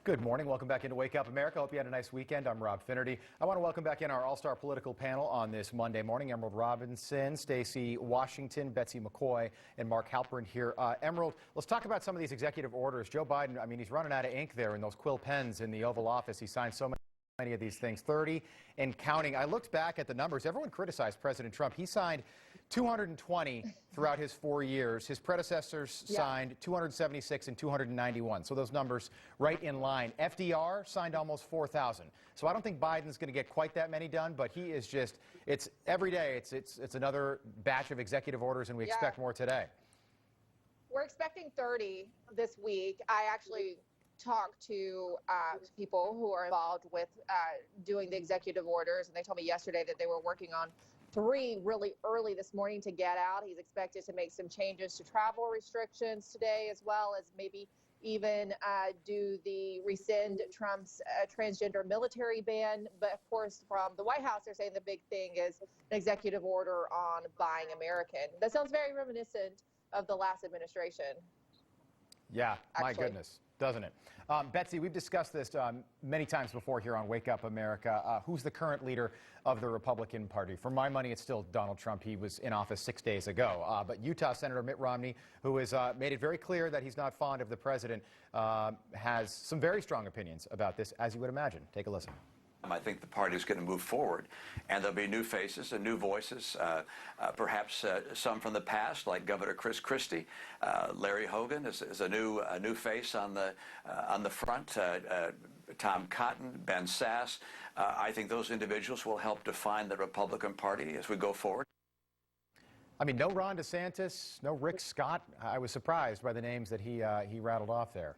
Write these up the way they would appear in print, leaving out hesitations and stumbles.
Good morning. Welcome back into Wake Up America. Hope you had a nice weekend. I'm Rob Finnerty. I want to welcome back in our all-star political panel on this Monday morning. Emerald Robinson, Stacy Washington, Betsy McCoy, and Mark Halperin here. Emerald, let's talk about some of these executive orders. Joe Biden, I mean, he's running out of ink there in those quill pens in the Oval Office. He signed so many of these things, 30 and counting. I looked back at the numbers. Everyone criticized President Trump. He signed 220 throughout his 4 years. His predecessors signed 276 and 291. So those numbers right in line. FDR signed almost 4,000. So I don't think Biden's going to get quite that many done, but he is just, it's every day, it's another batch of executive orders, and we expect more today. We're expecting 30 this week. I actually talked to people who are involved with doing the executive orders, and they told me yesterday that they were working on 3 really early this morning to get out. He's expected to make some changes to travel restrictions today, as well as maybe even rescind Trump's transgender military ban. But of course, from the White House, they're saying the big thing is an executive order on buying American. That sounds very reminiscent of the last administration. Yeah, my goodness, doesn't it? Betsy, we've discussed this many times before here on Wake Up America. Who's the current leader of the Republican Party? For my money, it's still Donald Trump. He was in office 6 days ago. But Utah Senator Mitt Romney, who has made it very clear that he's not fond of the president, has some very strong opinions about this, as you would imagine. Take a listen. I think the party is going to move forward, and there'll be new faces and new voices, perhaps some from the past, like Governor Chris Christie. Larry Hogan is a new face on the front. Tom Cotton, Ben Sass. I think those individuals will help define the Republican Party as we go forward. I mean, no Ron DeSantis, no Rick Scott. I was surprised by the names that he rattled off there.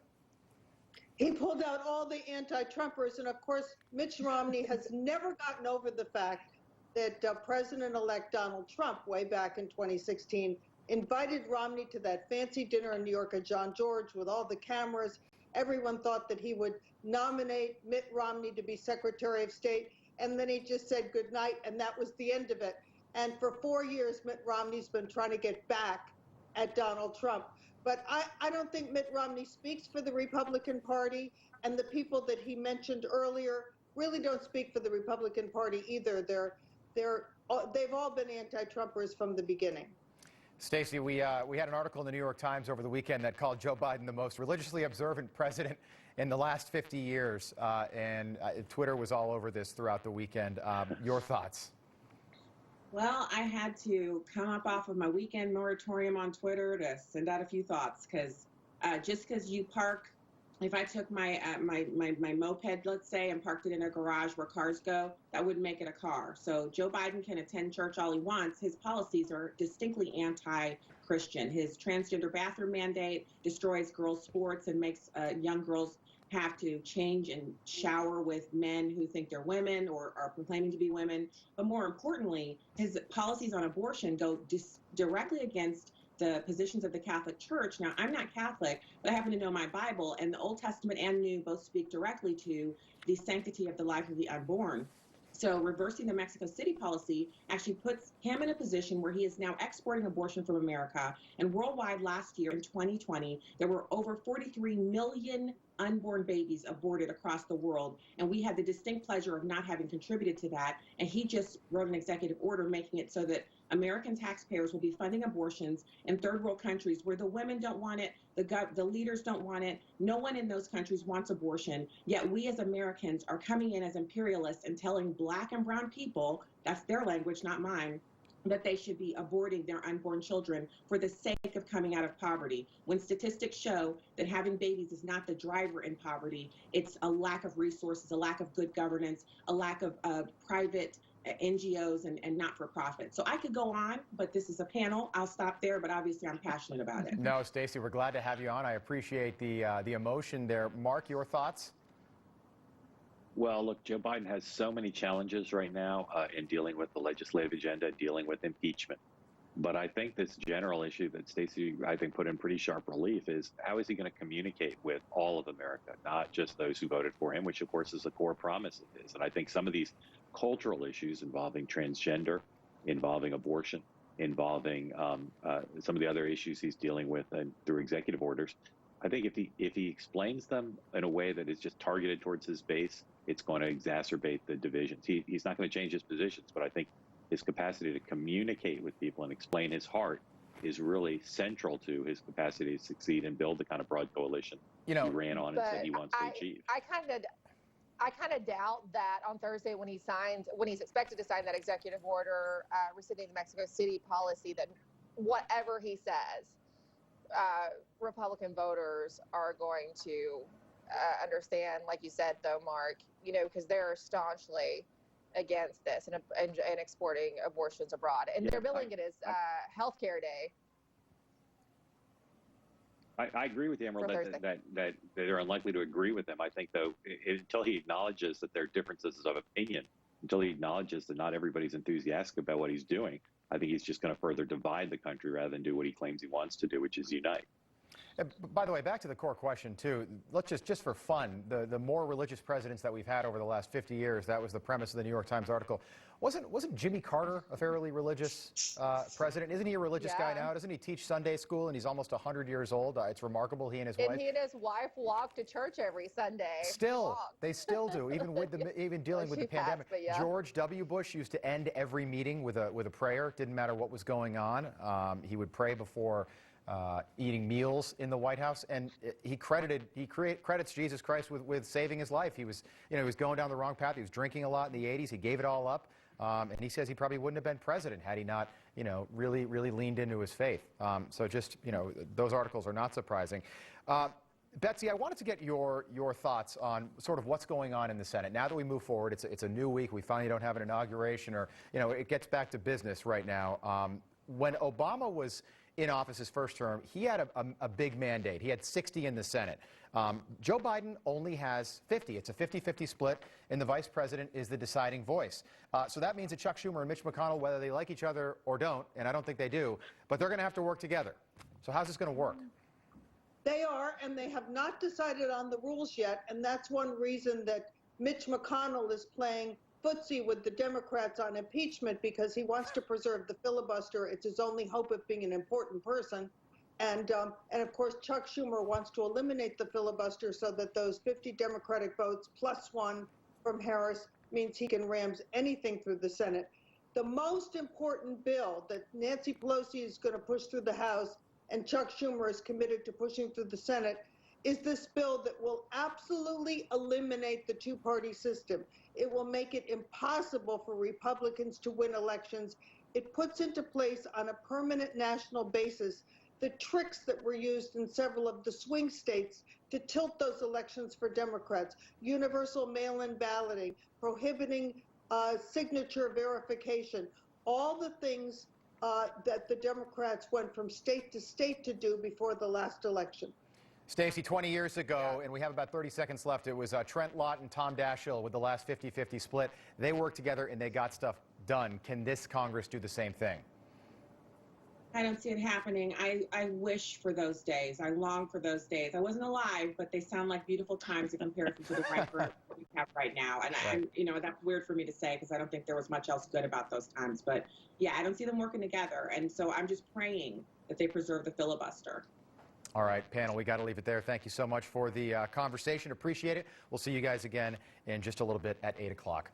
He pulled out all the anti-Trumpers, and of course, Mitch Romney has never gotten over the fact that President-elect Donald Trump, way back in 2016, invited Romney to that fancy dinner in New York at John George with all the cameras. Everyone thought that he would nominate Mitt Romney to be Secretary of State, and then he just said good night, and that was the end of it. And for 4 years, Mitt Romney's been trying to get back at Donald Trump. But I don't think Mitt Romney speaks for the Republican Party, and the people that he mentioned earlier really don't speak for the Republican Party either. They've all been anti-Trumpers from the beginning. Stacy, we had an article in the New York Times over the weekend that called Joe Biden the most religiously observant president in the last 50 years, and Twitter was all over this throughout the weekend. Your thoughts? Well, I had to come up off of my weekend moratorium on Twitter to send out a few thoughts, because just because you park, if I took my my moped, let's say, and parked it in a garage where cars go, that wouldn't make it a car. So Joe Biden can attend church all he wants. His policies are distinctly anti-Christian. His transgender bathroom mandate destroys girls' sports and makes young girls have to change and shower with men who think they're women or are proclaiming to be women. But more importantly, his policies on abortion go directly against the positions of the Catholic Church. Now, I'm not Catholic, but I happen to know my Bible, and the Old Testament and New both speak directly to the sanctity of the life of the unborn. So reversing the Mexico City policy actually puts him in a position where he is now exporting abortion from America. And worldwide last year, in 2020, there were over 43 million unborn babies aborted across the world. And we had the distinct pleasure of not having contributed to that. And he just wrote an executive order making it so that American taxpayers will be funding abortions in third world countries where the women don't want it, the leaders don't want it, no one in those countries wants abortion, yet we as Americans are coming in as imperialists and telling black and brown people, that's their language, not mine, that they should be aborting their unborn children for the sake of coming out of poverty, when statistics show that having babies is not the driver in poverty. It's a lack of resources, a lack of good governance, a lack of private NGOs and not-for-profit. So I could go on, but this is a panel. I'll stop there, but obviously I'm passionate about it. No, Stacy, we're glad to have you on. I appreciate the emotion there. Mark, your thoughts? Well, look, Joe Biden has so many challenges right now in dealing with the legislative agenda, dealing with impeachment. But I think this general issue that Stacy, I think, put in pretty sharp relief is how is he going to communicate with all of America, not just those who voted for him, which, of course, is a core promise of his. And I think some of these cultural issues involving transgender, involving abortion, involving some of the other issues he's dealing with through executive orders, I think if he explains them in a way that is just targeted towards his base, it's going to exacerbate the divisions. He's not going to change his positions, but I think his capacity to communicate with people and explain his heart is really central to his capacity to succeed and build the kind of broad coalition he ran on and said he wants to achieve. I kind of doubt that on Thursday when he's expected to sign that executive order rescinding the Mexico City policy, that whatever he says, Republican voters are going to understand, like you said, though, Mark, because they're staunchly against this and exporting abortions abroad. And they're billing it as healthcare day. I agree with you, Emerald, that they're unlikely to agree with him. I think, though, until he acknowledges that there are differences of opinion, until he acknowledges that not everybody's enthusiastic about what he's doing, I think he's just going to further divide the country rather than do what he claims he wants to do, which is unite. By the way, back to the core question, too. Let's just for fun, the more religious presidents that we've had over the last 50 years, that was the premise of the New York Times article. Wasn't Jimmy Carter a fairly religious president? Isn't he a religious guy now? Doesn't he teach Sunday school, and he's almost 100 years old? It's remarkable, he and his wife. And he and his wife walk to church every Sunday. They still do, even with dealing with the pandemic. Yeah. George W. Bush used to end every meeting with a prayer. Didn't matter what was going on. He would pray before eating meals in the White House, and he credits Jesus Christ with saving his life. He was going down the wrong path. He was drinking a lot in the 80s. He gave it all up, and he says he probably wouldn't have been president had he not, really leaned into his faith. So just, those articles are not surprising. Betsy, I wanted to get your thoughts on sort of what's going on in the Senate. Now that we move forward, it's a new week. We finally don't have an inauguration, or, it gets back to business right now. When Obama was in office his first term, he had a big mandate. He had 60 in the Senate. Joe Biden only has 50. It's a 50-50 split, and the vice president is the deciding voice. So that means that Chuck Schumer and Mitch McConnell, whether they like each other or don't, and I don't think they do, but they're going to have to work together. So how's this going to work? They are, and they have not decided on the rules yet, and that's one reason that Mitch McConnell is playing footsie with the Democrats on impeachment, because he wants to preserve the filibuster. It's his only hope of being an important person. And of course, Chuck Schumer wants to eliminate the filibuster so that those 50 Democratic votes plus one from Harris means he can ram anything through the Senate. The most important bill that Nancy Pelosi is going to push through the House and Chuck Schumer is committed to pushing through the Senate is this bill that will absolutely eliminate the two-party system. It will make it impossible for Republicans to win elections. It puts into place on a permanent national basis the tricks that were used in several of the swing states to tilt those elections for Democrats: universal mail-in balloting, prohibiting signature verification, all the things that the Democrats went from state to state to do before the last election. Stacy, 20 years ago, and we have about 30 seconds left, it was Trent Lott and Tom Daschle with the last 50-50 split. They worked together and they got stuff done. Can this Congress do the same thing? I don't see it happening. I wish for those days. I long for those days. I wasn't alive, but they sound like beautiful times in comparison to the right that we have right now. And that's weird for me to say, because I don't think there was much else good about those times. But yeah, I don't see them working together. And so I'm just praying that they preserve the filibuster. All right, panel, we got to leave it there. Thank you so much for the conversation. Appreciate it. We'll see you guys again in just a little bit at 8 o'clock.